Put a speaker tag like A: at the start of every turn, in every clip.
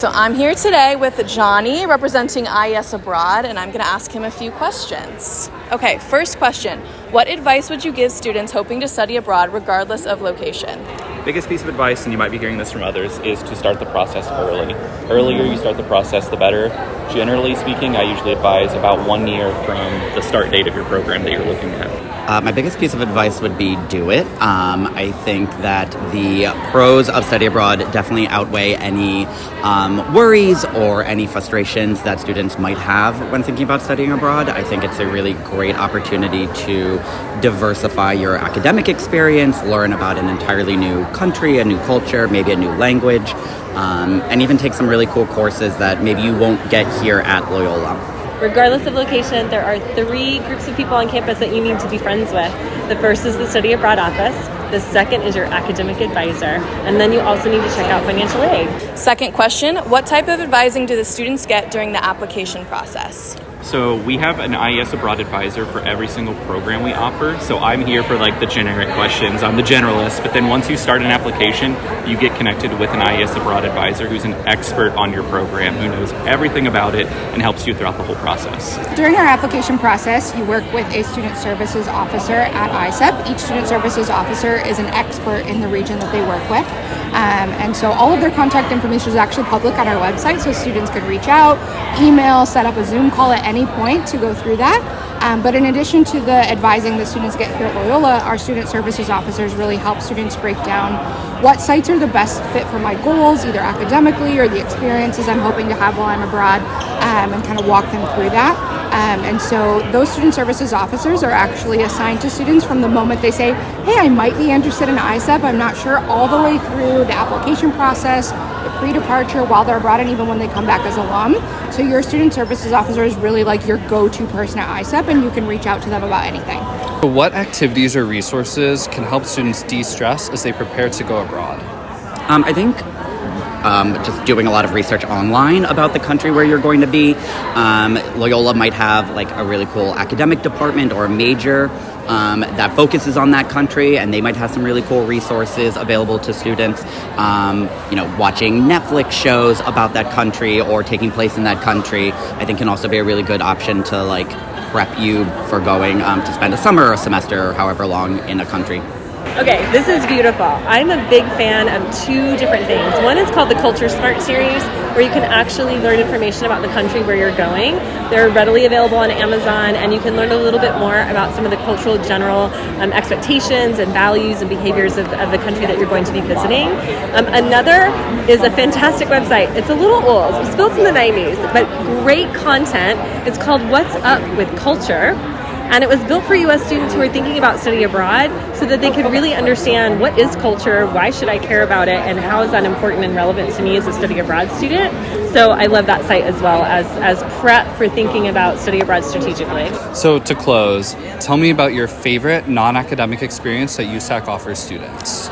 A: So I'm here today with Johnny representing IES Abroad, and I'm going to ask him a few questions. Okay, first question. What advice would you give students hoping to study abroad regardless of location?
B: Biggest piece of advice, and you might be hearing this from others, is to start the process early. Earlier you start the process, the better. Generally speaking, I usually advise about 1 year from the start date of your program that you're looking at.
C: My biggest piece of advice would be do it. I think that the pros of study abroad definitely outweigh any worries or any frustrations that students might have when thinking about studying abroad. I think it's a really great opportunity to diversify your academic experience, learn about an entirely new country, a new culture, maybe a new language, and even take some really cool courses that maybe you won't get here at Loyola.
D: Regardless of location, there are 3 groups of people on campus that you need to be friends with. The first is the Study Abroad office. The second is your academic advisor. And then you also need to check out financial aid.
A: Second question, what type of advising do the students get during the application process?
B: So we have an IES Abroad advisor for every single program we offer. So I'm here for the generic questions. I'm the generalist, but then once you start an application, you get connected with an IES Abroad advisor who's an expert on your program, who knows everything about it and helps you throughout the whole process.
E: During our application process, you work with a student services officer at ISEP. Each student services officer is an expert in the region that they work with. And so all of their contact information is actually public on our website, so students could reach out, email, set up a Zoom call at any point to go through that. But in addition to the advising that students get here at Loyola, our student services officers really help students break down what sites are the best fit for my goals, either academically or the experiences I'm hoping to have while I'm abroad, and kind of walk them through that. And so those student services officers are actually assigned to students from the moment they say, hey, I might be interested in ISEP, I'm not sure, all the way through the application process, the pre-departure, while they're abroad, and even when they come back as alum. So your student services officer is really like your go-to person at ISEP, and you can reach out to them about anything.
F: What activities or resources can help students de-stress as they prepare to go abroad?
C: I think just doing a lot of research online about the country where you're going to be. Loyola might have a really cool academic department or a major that focuses on that country, and they might have some really cool resources available to students. Watching Netflix shows about that country or taking place in that country, I think can also be a really good option to prep you for going to spend a summer or a semester or however long in a country.
D: Okay, this is beautiful. I'm a big fan of 2 different things. One is called the Culture Smart series, where you can actually learn information about the country where you're going. They're readily available on Amazon, and you can learn a little bit more about some of the cultural general expectations and values and behaviors of the country that you're going to be visiting. Another is a fantastic website. It's a little old. It was built in the 90s, but great content. It's called What's Up with Culture. And it was built for U.S. students who are thinking about study abroad so that they could really understand what is culture, why should I care about it, and how is that important and relevant to me as a study abroad student. So I love that site as well as prep for thinking about study abroad strategically.
F: So to close, tell me about your favorite non-academic experience that USAC offers students.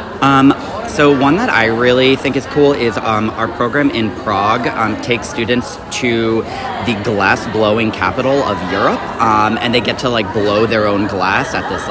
C: So one that I really think is cool is our program in Prague takes students to the glass blowing capital of Europe, and they get to blow their own glass at this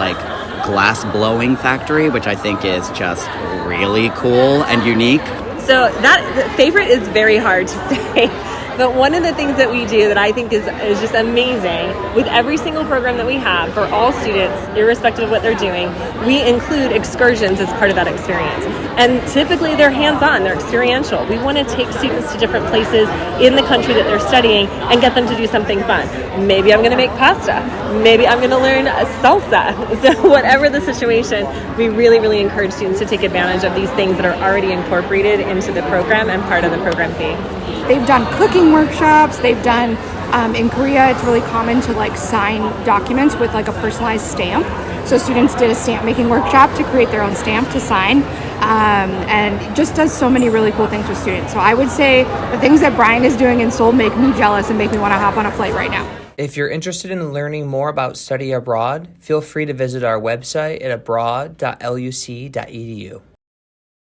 C: glass blowing factory, which I think is just really cool and unique.
D: So that favorite is very hard to say. But one of the things that we do that I think is just amazing, with every single program that we have for all students, irrespective of what they're doing, we include excursions as part of that experience. And typically they're hands-on, they're experiential. We want to take students to different places in the country that they're studying and get them to do something fun. Maybe I'm going to make pasta. Maybe I'm going to learn salsa. So whatever the situation, we really, really encourage students to take advantage of these things that are already incorporated into the program and part of the program fee.
E: They've done cooking workshops. They've done, in Korea, it's really common to sign documents with a personalized stamp. So students did a stamp making workshop to create their own stamp to sign, and just does so many really cool things with students. So I would say the things that Brian is doing in Seoul make me jealous and make me want to hop on a flight right now.
G: If you're interested in learning more about study abroad, feel free to visit our website at abroad.luc.edu.